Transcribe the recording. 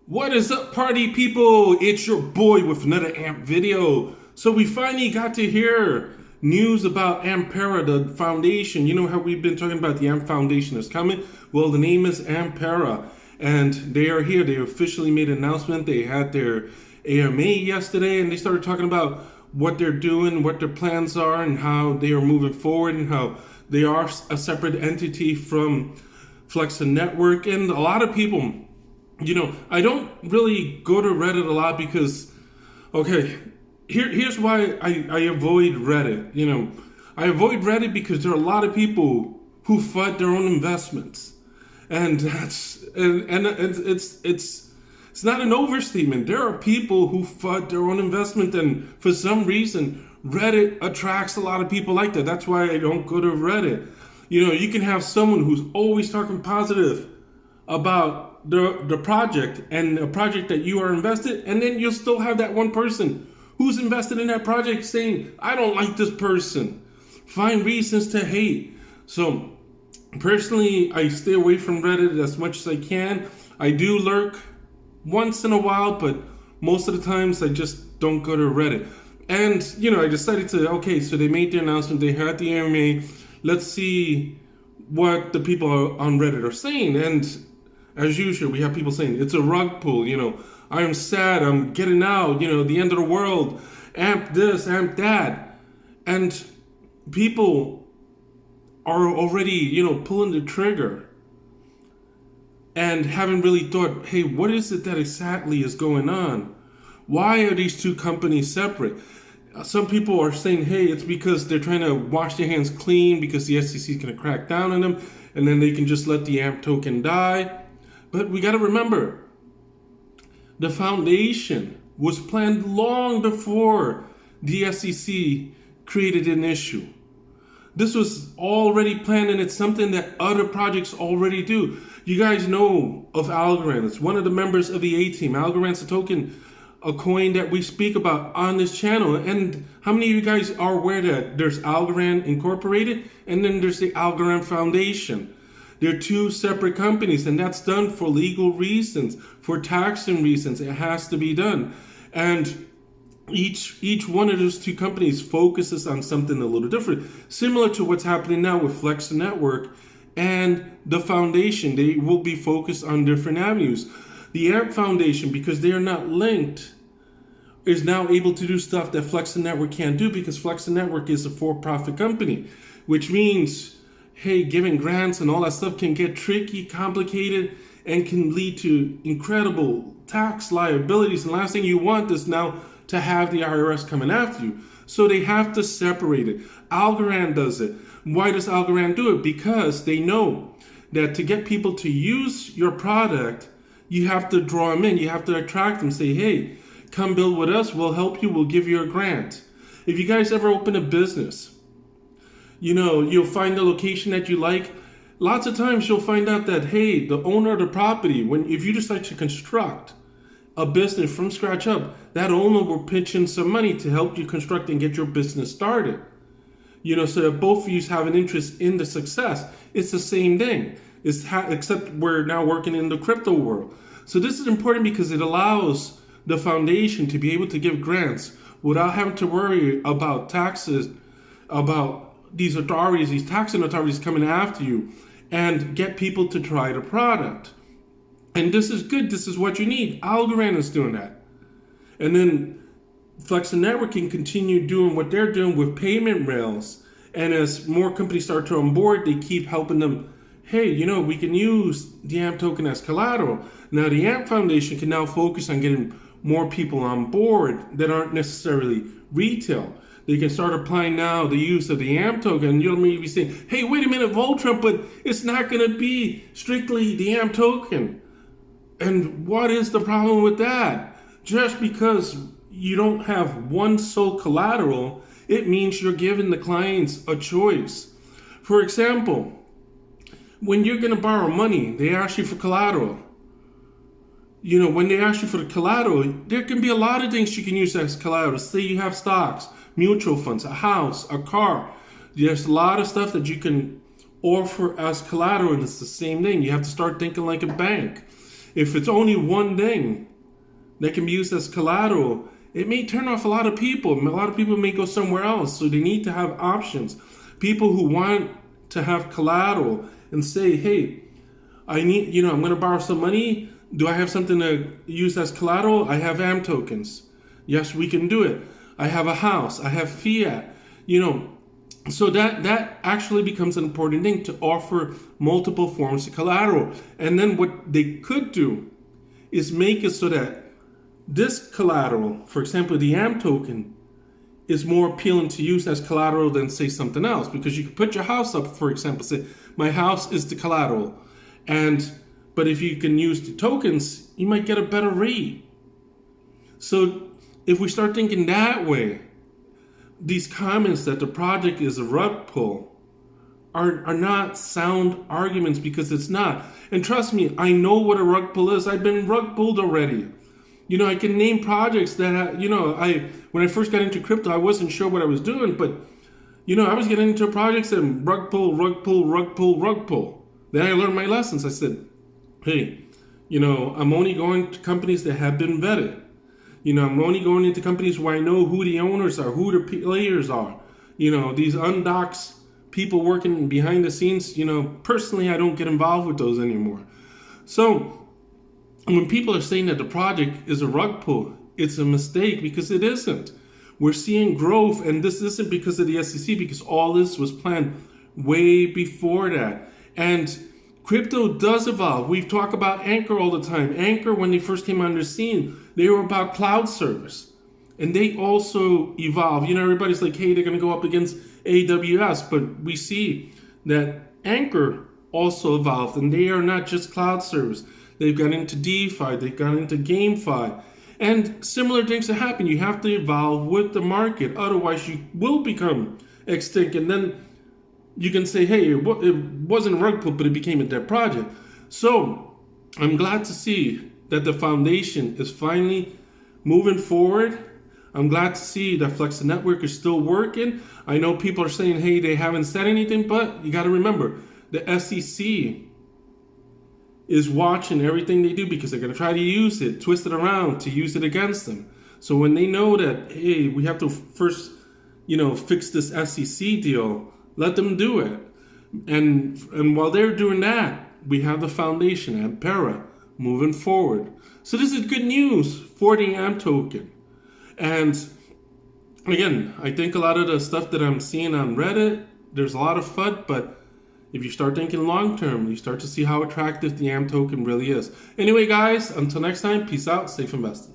What is up, party people? It's your boy with another AMP video. So we finally got to hear news about Ampera, the foundation. You know how we've been talking about the AMP Foundation is coming? Well, the name is Ampera, and they are here. They officially made an announcement. They had their AMA yesterday, and they started talking about what they're doing, what their plans are, and how they are moving forward, and how they are a separate entity from Flexa Network. And a lot of people, I don't really go to Reddit a lot because, okay, here's why I avoid Reddit. I avoid Reddit because there are a lot of people who FUD their own investments, and it's not an overstatement. There are people who FUD their own investment, and for some reason, Reddit attracts a lot of people like that. That's why I don't go to Reddit. You can have someone who's always talking positive about the project and a project that you are invested, and then you'll still have that one person who's invested in that project saying, I don't like this person. Find reasons to hate. So personally, I stay away from Reddit as much as I can. I do lurk once in a while, but most of the times I just don't go to Reddit. And I decided to, okay, so they made the announcement, they had the AMA, let's see what the people on Reddit are saying. And as usual, we have people saying it's a rug pull. I am sad. I'm getting out. The end of the world. Amp this, amp that, and people are already, pulling the trigger and haven't really thought, hey, what is it that exactly is going on? Why are these two companies separate? Some people are saying, hey, it's because they're trying to wash their hands clean because the SEC is going to crack down on them, and then they can just let the AMP token die. But we got to remember, the foundation was planned long before the SEC created an issue. This was already planned, and it's something that other projects already do. You guys know of Algorand. It's one of the members of the A-team. Algorand's a token, a coin that we speak about on this channel. And how many of you guys are aware that there's Algorand Incorporated, and then there's the Algorand Foundation? They're two separate companies, and that's done for legal reasons, for taxing reasons. It has to be done. And each one of those two companies focuses on something a little different, similar to what's happening now with Flexa Network and the foundation. They will be focused on different avenues. The AMP Foundation, because they are not linked, is now able to do stuff that Flexa Network can't do, because Flexa Network is a for-profit company, which means, hey, giving grants and all that stuff can get tricky, complicated, and can lead to incredible tax liabilities. And the last thing you want is now to have the IRS coming after you. So they have to separate it. Algorand does it. Why does Algorand do it? Because they know that to get people to use your product, you have to draw them in. You have to attract them. Say, hey, come build with us. We'll help you. We'll give you a grant. If you guys ever open a business, you'll find the location that you like. Lots of times you'll find out that, hey, the owner of the property, if you decide to construct a business from scratch up, that owner will pitch in some money to help you construct and get your business started. So that both of you have an interest in the success. It's the same thing, except we're now working in the crypto world. So this is important because it allows the foundation to be able to give grants without having to worry about taxes, about these authorities, these taxing authorities coming after you, and get people to try the product. And this is good. This is what you need. Algorand is doing that. And then Flexa Network can continue doing what they're doing with payment rails. And as more companies start to onboard, they keep helping them. Hey, we can use the AMP token as collateral. Now the AMP Foundation can now focus on getting more people on board that aren't necessarily retail. They can start applying now the use of the AMP token. You'll maybe say, hey, wait a minute, Voltron, but it's not going to be strictly the AMP token. And what is the problem with that? Just because you don't have one sole collateral, it means you're giving the clients a choice. For example, when you're going to borrow money, they ask you for collateral. When they ask you for the collateral, there can be a lot of things you can use as collateral. Say you have stocks, mutual funds, a house, a car. There's a lot of stuff that you can offer as collateral, and it's the same thing. You have to start thinking like a bank. if it's only one thing that can be used as collateral, it may turn off a lot of people. A lot of people may go somewhere else. So they need to have options. People who want to have collateral and say, hey, I need, I'm going to borrow some money. Do I have something to use as collateral? I have AM tokens. Yes, we can do it. I have a house. I have fiat. So that actually becomes an important thing, to offer multiple forms of collateral. And then what they could do is make it so that this collateral, for example, the AM token, is more appealing to use as collateral than, say, something else. Because you can put your house up, for example, say, my house is the collateral. But if you can use the tokens, you might get a better rate. So if we start thinking that way, these comments that the project is a rug pull are not sound arguments, because it's not. And trust me, I know what a rug pull is. I've been rug pulled already. I can name projects that, when I first got into crypto, I wasn't sure what I was doing, but, I was getting into projects and rug pull, rug pull, rug pull, rug pull. Then I learned my lessons. I said, hey, I'm only going to companies that have been vetted. I'm only going into companies where I know who the owners are, who the players are. These undocs people working behind the scenes, personally, I don't get involved with those anymore. So when people are saying that the project is a rug pull, it's a mistake, because it isn't. We're seeing growth, and this isn't because of the SEC, because all this was planned way before that. And crypto does evolve. We've talked about Ankr all the time. Ankr, when they first came on the scene, they were about cloud service. And they also evolve. Everybody's like, hey, they're going to go up against AWS. But we see that Ankr also evolved. And they are not just cloud service. They've got into DeFi. They've got into GameFi. And similar things that happen. You have to evolve with the market. Otherwise, you will become extinct. And then you can say, hey, it wasn't a rug pull, but it became a dead project. So I'm glad to see that the foundation is finally moving forward. I'm glad to see that Flexa Network is still working. I know people are saying, hey, they haven't said anything, but you got to remember, the SEC is watching everything they do, because they're going to try to use it, twist it around to use it against them. So when they know that, hey, we have to first, fix this SEC deal, let them do it. And while they're doing that, we have the foundation, Ampera, moving forward. So this is good news for the AM token. And again, I think a lot of the stuff that I'm seeing on Reddit, there's a lot of FUD, but if you start thinking long term, you start to see how attractive the AM token really is. Anyway, guys, until next time, peace out, safe investing.